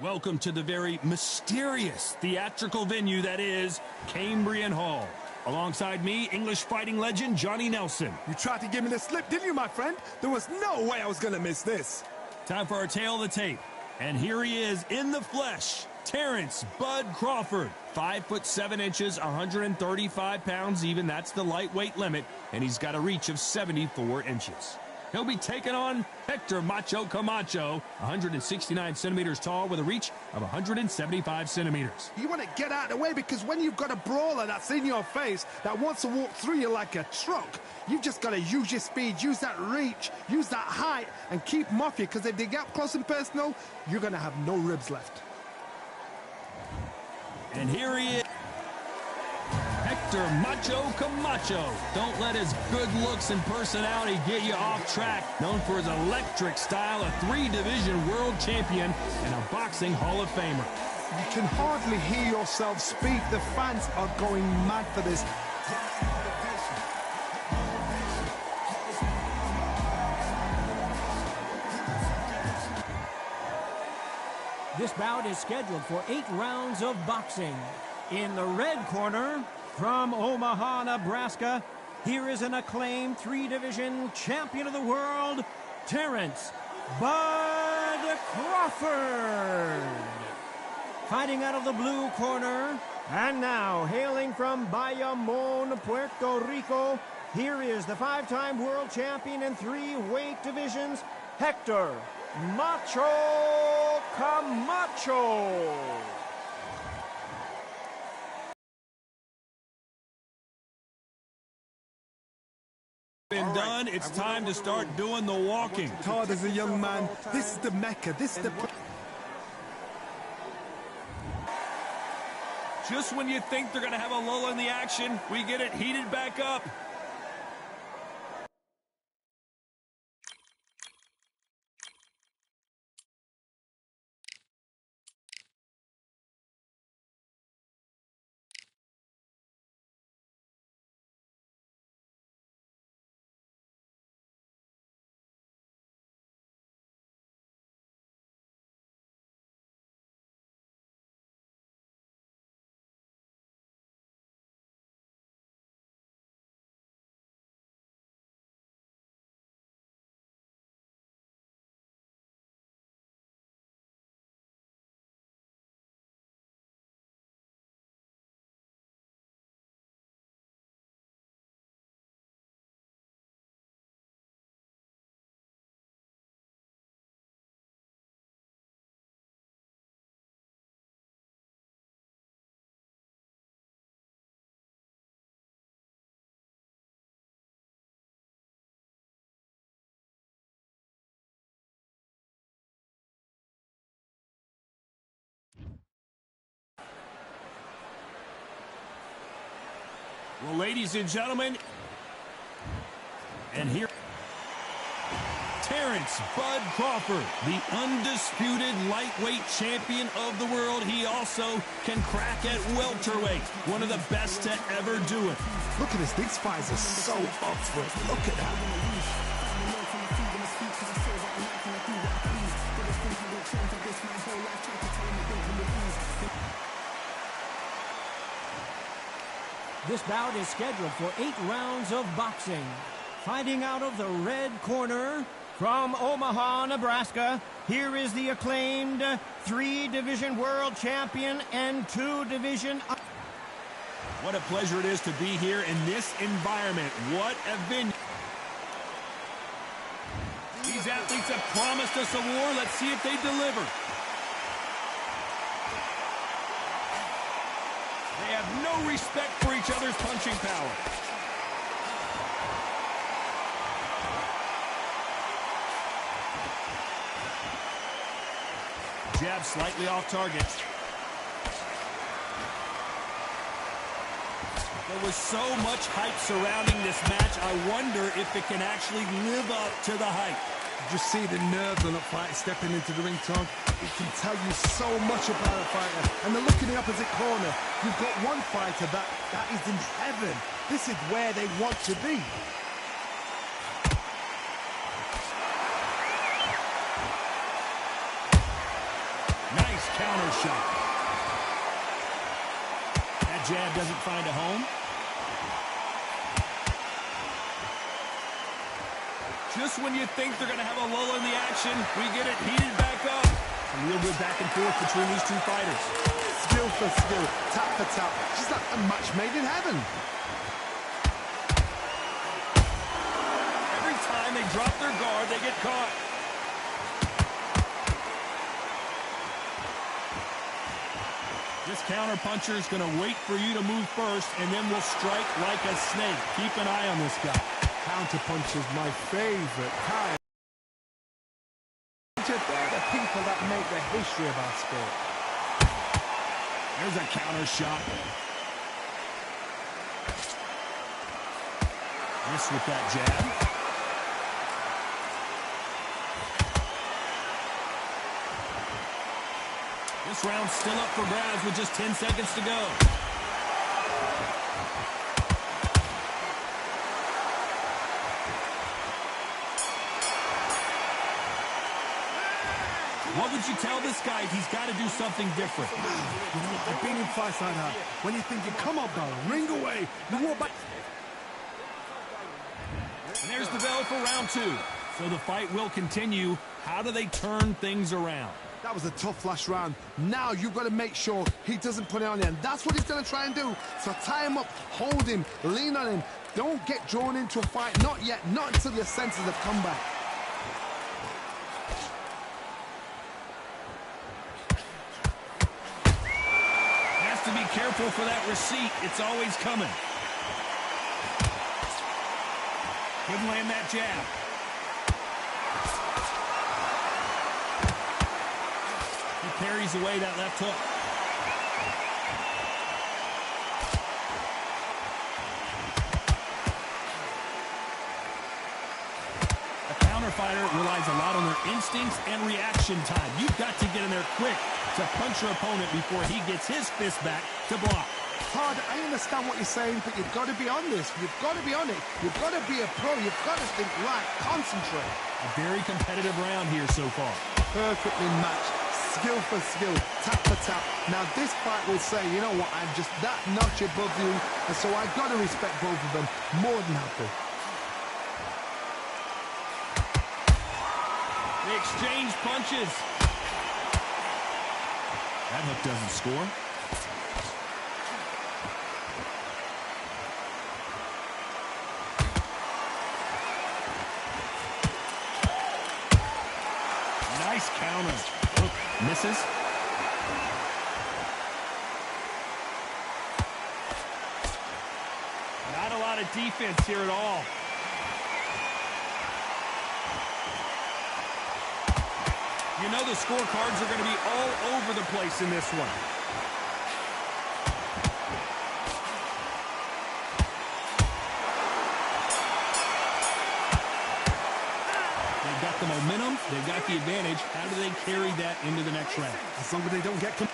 Welcome to the very mysterious theatrical venue that is Cambrian Hall. Alongside me, English fighting legend Johnny Nelson. You tried to give me the slip, didn't you, my friend? There was no way I was going to miss this. Time for our tale of the tape. And here he is in the flesh, Terrence Bud Crawford. 5'7", 135 pounds even. That's the lightweight limit. And he's got a reach of 74 inches. He'll be taking on Hector Macho Camacho, 169 centimeters tall with a reach of 175 centimeters. You want to get out of the way because when you've got a brawler that's in your face that wants to walk through you like a truck, you've just got to use your speed, use that reach, use that height, and keep them off you, because if they get up close and personal, you're going to have no ribs left. And here he is, Hector Macho Camacho. Don't let his good looks and personality get you off track. Known for his electric style, a 3-division world champion and a boxing Hall of Famer. You can hardly hear yourself speak. The fans are going mad for this. This bout is scheduled for 8 rounds of boxing. In the red corner, from Omaha, Nebraska, here is an acclaimed 3-division champion of the world, Terrence Bud Crawford. Fighting out of the blue corner, and now hailing from Bayamon, Puerto Rico, here is the 5-time world champion in 3 weight divisions, Hector Macho Camacho. Been done, it's time to start doing the walking. Hard as a young man, this is the Mecca, this is the... Just when you think they're going to have a lull in the action, we get it heated back up. Well, ladies and gentlemen, and here, Terrence Bud Crawford, the undisputed lightweight champion of the world. He also can crack at welterweight, one of the best to ever do it. Look at this, these fights are so up for it. Look at that. This bout is scheduled for 8 rounds of boxing. Fighting out of the red corner, from Omaha, Nebraska, here is the acclaimed 3-division world champion and 2-division... What a pleasure it is to be here in this environment. What a venue. These athletes have promised us a war. Let's see if they deliver. They have no respect for each other's punching power. Jab slightly off target. There was so much hype surrounding this match. I wonder if it can actually live up to the hype. Just see the nerves on a fighter stepping into the ring, Tom. It can tell you so much about a fighter. And then look in the opposite corner. You've got one fighter that is in heaven. This is where they want to be. Nice counter shot. That jab doesn't find a home. Just when you think they're going to have a lull in the action, we get it heated back up. A real good back and forth between these two fighters. Skill for skill, tap for tap. Just like a match made in heaven. Every time they drop their guard, they get caught. This counter puncher is going to wait for you to move first, and then will strike like a snake. Keep an eye on this guy. Counter punch is my favorite kind. They're the people that make the history of our sport. There's a counter shot. Miss with that jab. This round's still up for grabs with just 10 seconds to go. What would you tell this guy? He's got to do something different. You know, I've been in fights like that. When you're thinking, come on, bro, ring away. You walk back. And there's the bell for round 2. So the fight will continue. How do they turn things around? That was a tough last round. Now you've got to make sure he doesn't put it on you. And that's what he's going to try and do. So tie him up, hold him, lean on him. Don't get drawn into a fight. Not yet. Not until your senses have come back. Has to be careful for that receipt. It's always coming. Couldn't land that jab. Carries away that left hook. A counter fighter relies a lot on their instincts and reaction time. You've got to get in there quick to punch your opponent before he gets his fist back to block. Todd, I understand what you're saying, but you've got to be on this. You've got to be on it. You've got to be a pro. You've got to think right. Concentrate. A very competitive round here so far. Perfectly matched. Skill for skill, tap for tap. Now this fight will say, you know what, I'm just that notch above you, and so I've got to respect both of them. More than happy. They exchange punches. That hook doesn't score. Nice counter. Hook misses. Not a lot of defense here at all. You know the scorecards are going to be all over the place in this one. They've got the momentum. They've got the advantage. How do they carry that into the next round? As long as they don't get... And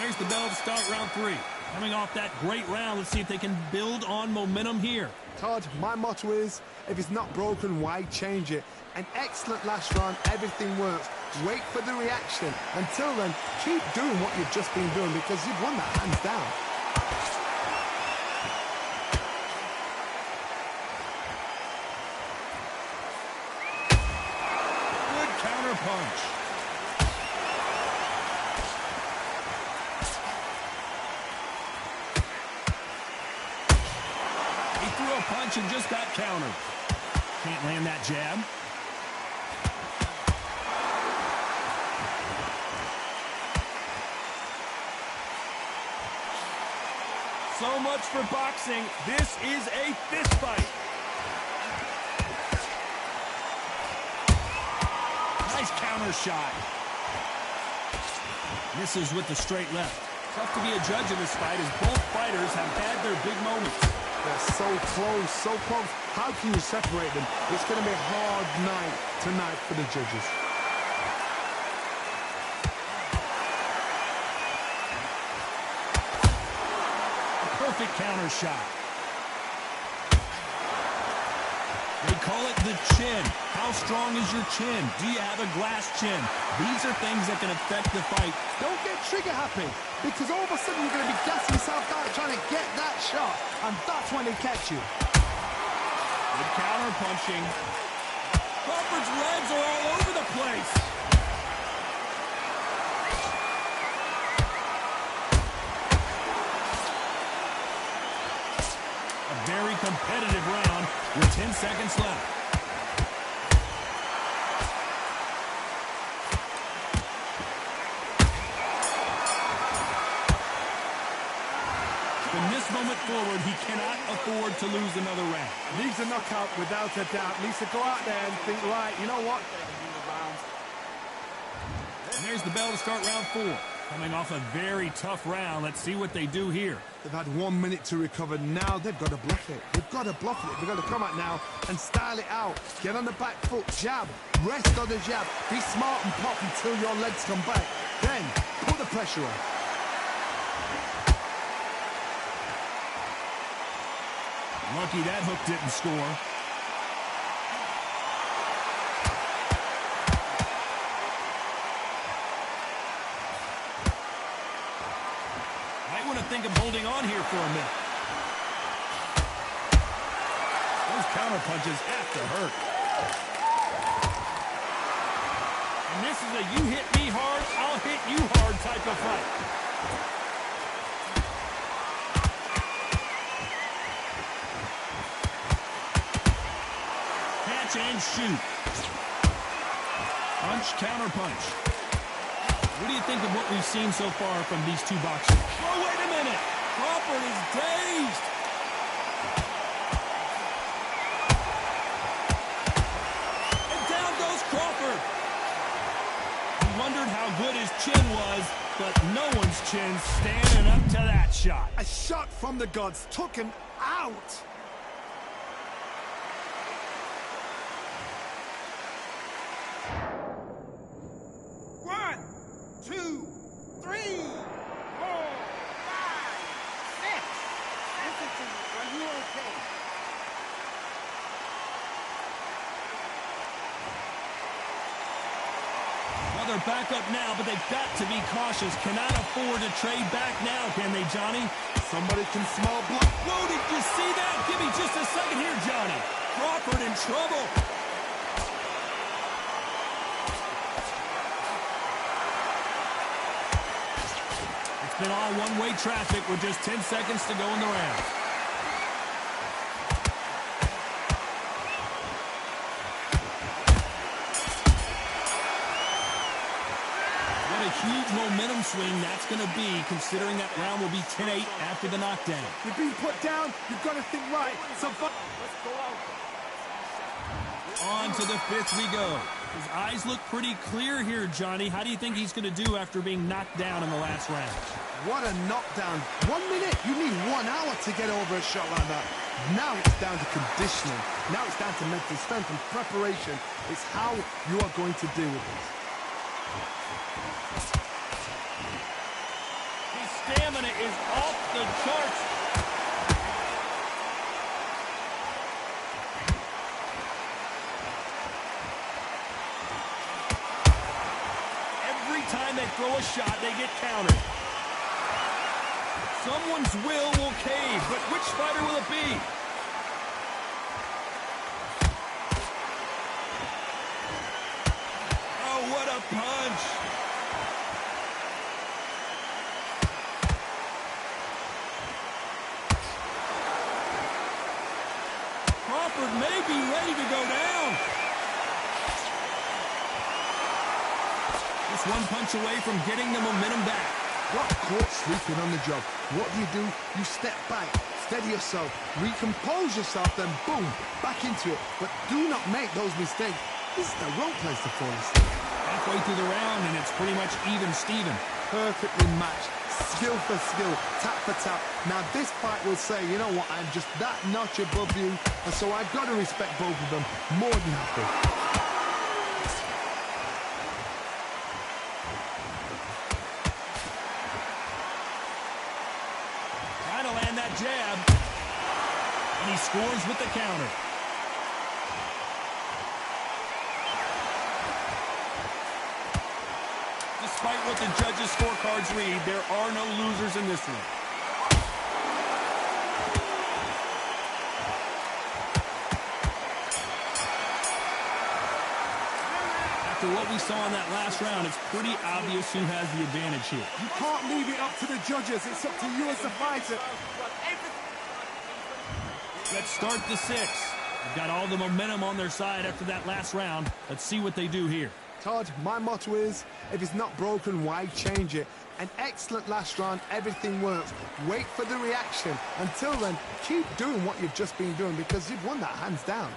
there's the bell to start round 3. Coming off that great round, let's see if they can build on momentum here. Todd, my motto is, if it's not broken, why change it? An excellent last round, everything works. Wait for the reaction. Until then, keep doing what you've just been doing because you've won that hands down. Good counter punch. He threw a punch and just got countered. Can't land that jab. So much for boxing. This is a fist fight. Nice counter shot. Misses with the straight left. Tough to be a judge in this fight as both fighters have had their big moments. They're so close, so close. How can you separate them? It's going to be a hard night tonight for the judges. A perfect counter shot. They call it the chin. How strong is your chin? Do you have a glass chin? These are things that can affect the fight. Don't get trigger happy, because all of a sudden you're going to be gassing yourself out trying to get that shot, and that's when they catch you. Good counter punching. Crawford's legs are all over the place. A very competitive round with 10 seconds left. From this moment forward, he cannot afford to lose another round. Needs a knockout without a doubt. Needs to go out there and think, right, you know what? And there's the bell to start round 4. Coming off a very tough round. Let's see what they do here. They've had 1 minute to recover. Now they've got to bluff it. They've got to bluff it. They've got to come out now and style it out. Get on the back foot, jab, rest on the jab. Be smart and pop until your legs come back. Then put the pressure on. Lucky that hook didn't score. Might want to think of holding on here for a minute. Those counter punches have to hurt. And this is a you hit me hard, I'll hit you hard type of fight. And shoot. Punch, counter punch. What do you think of what we've seen so far from these two boxers? Oh, wait a minute. Crawford is dazed. And down goes Crawford. He wondered how good his chin was, but no one's chin standing up to that shot. A shot from the gods took him out. They're back up now, but they've got to be cautious. Cannot afford to trade back now, can they, Johnny? Somebody can small block. Whoa, did you see that? Give me just a second here, Johnny. Crawford in trouble. It's been all one-way traffic with just 10 seconds to go in the round. Huge momentum swing that's going to be, considering that round will be 10-8 after the knockdown. You're being put down. You've got to think right. On to the 5th we go. His eyes look pretty clear here, Johnny. How do you think he's going to do after being knocked down in the last round? What a knockdown. 1 minute. You need 1 hour to get over a shot like that. Now it's down to conditioning. Now it's down to mental strength and preparation. It's how you are going to deal with this. His stamina is off the charts. Every time they throw a shot, they get countered. Someone's will cave, but which fighter will it be? Oh, what a punch! Crawford may be ready to go down. Just one punch away from getting the momentum back. Got caught sleeping on the job. What do? You step back, steady yourself, recompose yourself, then boom, back into it. But do not make those mistakes. This is the wrong place to fall asleep. Halfway through the round, and it's pretty much even Steven. Perfectly matched. Skill for skill, tap for tap. Now this fight will say, you know what, I'm just that notch above you, and so I've got to respect both of them more than happy. Trying to land that jab, and he scores with the counter. the judges' scorecards read, there are no losers in this one. After what we saw in that last round, it's pretty obvious who has the advantage here. You can't leave it up to the judges. It's up to you as the fighter. Let's start the 6. They've got all the momentum on their side after that last round. Let's see what they do here. Todd, my motto is, if it's not broken, why change it? An excellent last round, everything works. Wait for the reaction. Until then, keep doing what you've just been doing because you've won that hands down.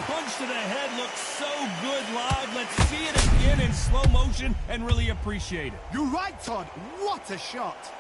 Punch to the head looks so good live. Let's see it again in slow motion and really appreciate it. You're right, Todd. What a shot.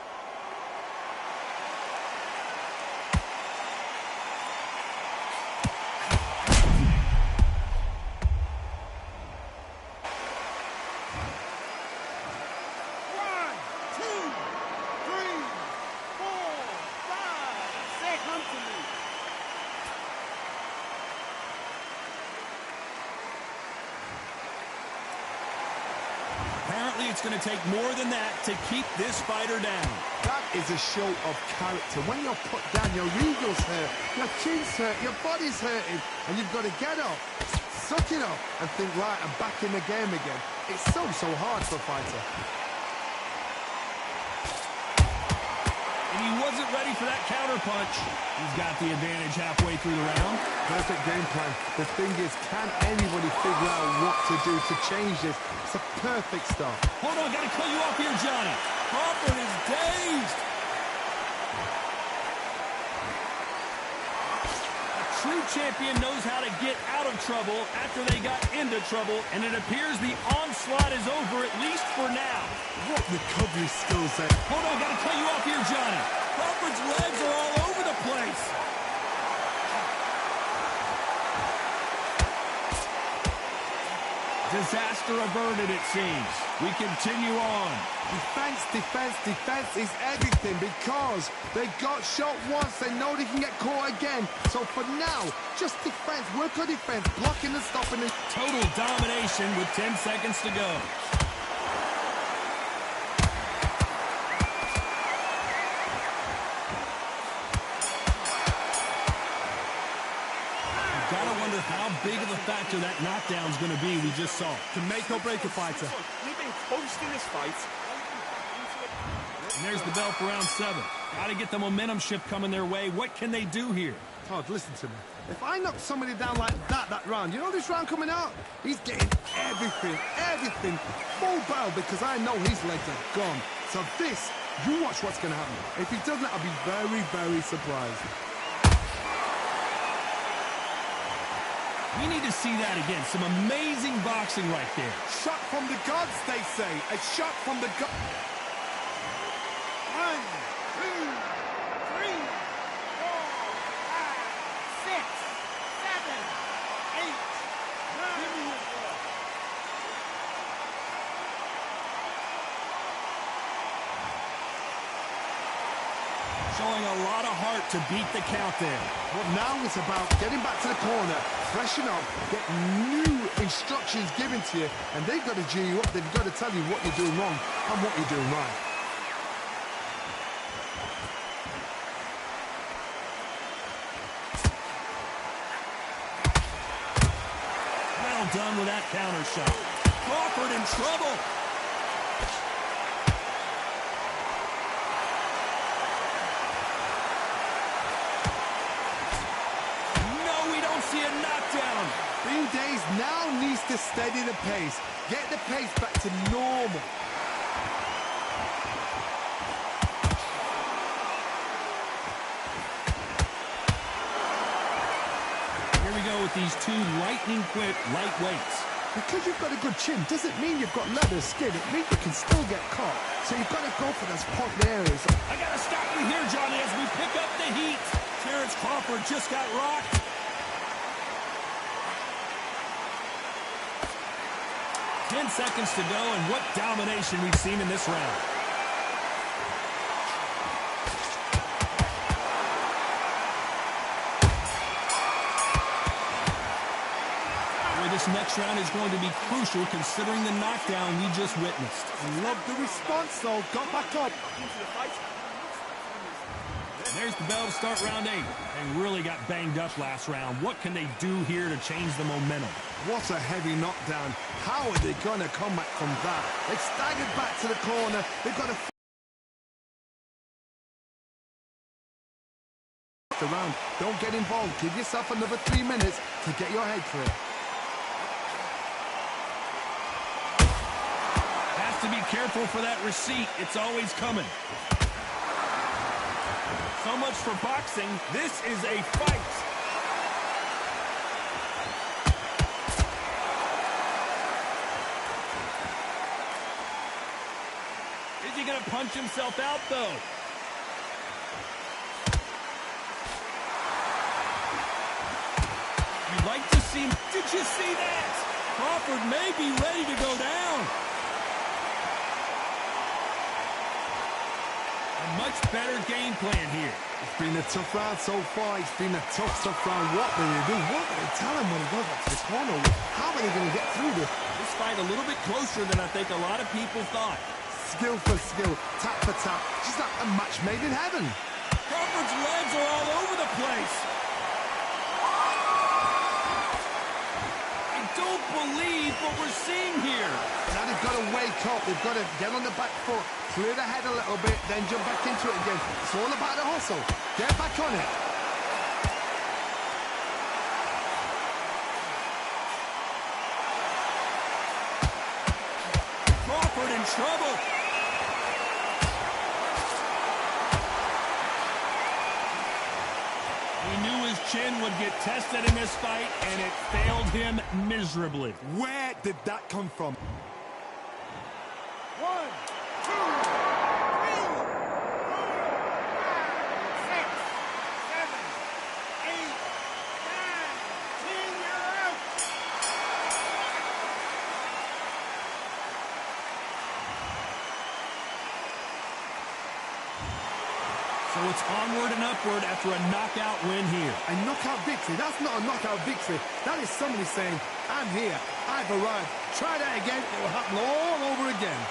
Apparently, it's going to take more than that to keep this fighter down. That is a show of character. When you're put down, your ego's hurt, your chin's hurt, your body's hurting, and you've got to get up, suck it up, and think, right, I'm back in the game again. It's so hard for a fighter. And he wasn't ready for that counter punch. He's got the advantage halfway through the round. Perfect game plan. The thing is, can anybody figure out what to do to change this? It's a perfect start. Hold on, gotta cut you off here, Johnny. Crawford is dazed. A true champion knows how to get out of trouble after they got into trouble, and it appears the onslaught is over, at least for now. What recovery skills there. Hold on, gotta cut you off here, Johnny. Crawford's legs are all over the place. Disaster averted, it seems. We continue on. Defense, defense, defense is everything because they got shot once. They know they can get caught again. So for now, just defense. Work on defense. Blocking and stopping it. Total domination with 10 seconds to go. Gotta wonder how big of a factor that knockdown's gonna be we just saw. To make or break a fighter. We've been close to this fight. And there's the bell for round 7. Gotta get the momentum shift coming their way. What can they do here? Todd, listen to me. If I knock somebody down like that round, you know this round coming out? He's getting everything, full barrel because I know his legs are gone. So this, you watch what's gonna happen. If he doesn't, I'll be very, very surprised. We need to see that again. Some amazing boxing right there. Shot from the gods, they say. A shot from the gods. 1, 2, 3, 4, 5, 6, 7, 8, 9, 10. Give me your ball. Showing a lot of heart to beat the count there. Well, now it's about getting back to the corner, freshen up, get new instructions given to you, and they've got to G you up. They've got to tell you what you're doing wrong and what you're doing right. Well done with that counter shot. Crawford in trouble. See a knockdown. Being dazed now needs to steady the pace. Get the pace back to normal. Here we go with these two lightning-quick lightweights. Because you've got a good chin doesn't mean you've got leather skin. It means you can still get caught. So you've got to go for those point areas. I got to stop you here, Johnny, as we pick up the heat. Terrence Crawford just got rocked. 10 seconds to go, and what domination we've seen in this round. This next round is going to be crucial considering the knockdown we just witnessed. Love the response, though. Got back up. There's the bell to start round 8. They really got banged up last round. What can they do here to change the momentum? What a heavy knockdown. How are they going to come back from that? They've staggered back to the corner. They've got to... around. Don't get involved. Give yourself another 3 minutes to get your head clear. Has to be careful for that receipt. It's always coming. So much for boxing. This is a fight. Is he going to punch himself out, though? You'd like to see... Did you see that? Crawford may be ready to go down. A much better game plan here. It's been a tough round so far. It's been a tough round. What do they do? What do they tell him when he goes up to the corner? How are they going to get through this? This fight a little bit closer than I think a lot of people thought. Skill for skill, tap for tap. She's like a match made in heaven. Crawford's legs are all over the place. I don't believe what we're seeing here. Now they've got to wake up. They've got to get on the back foot, clear the head a little bit, then jump back into it again. It's all about the hustle. Get back on it. Crawford in trouble. He knew his chin would get tested in this fight, and it failed him miserably. Where did that come from? 1, 2, 3, 4, 5, 6, 7, 8, 9, 10, you're out. So it's onward and upward after a knockout win here. A knockout victory? That's not a knockout victory. That is somebody saying, I'm here, I've arrived. Try that again, it will happen all over again.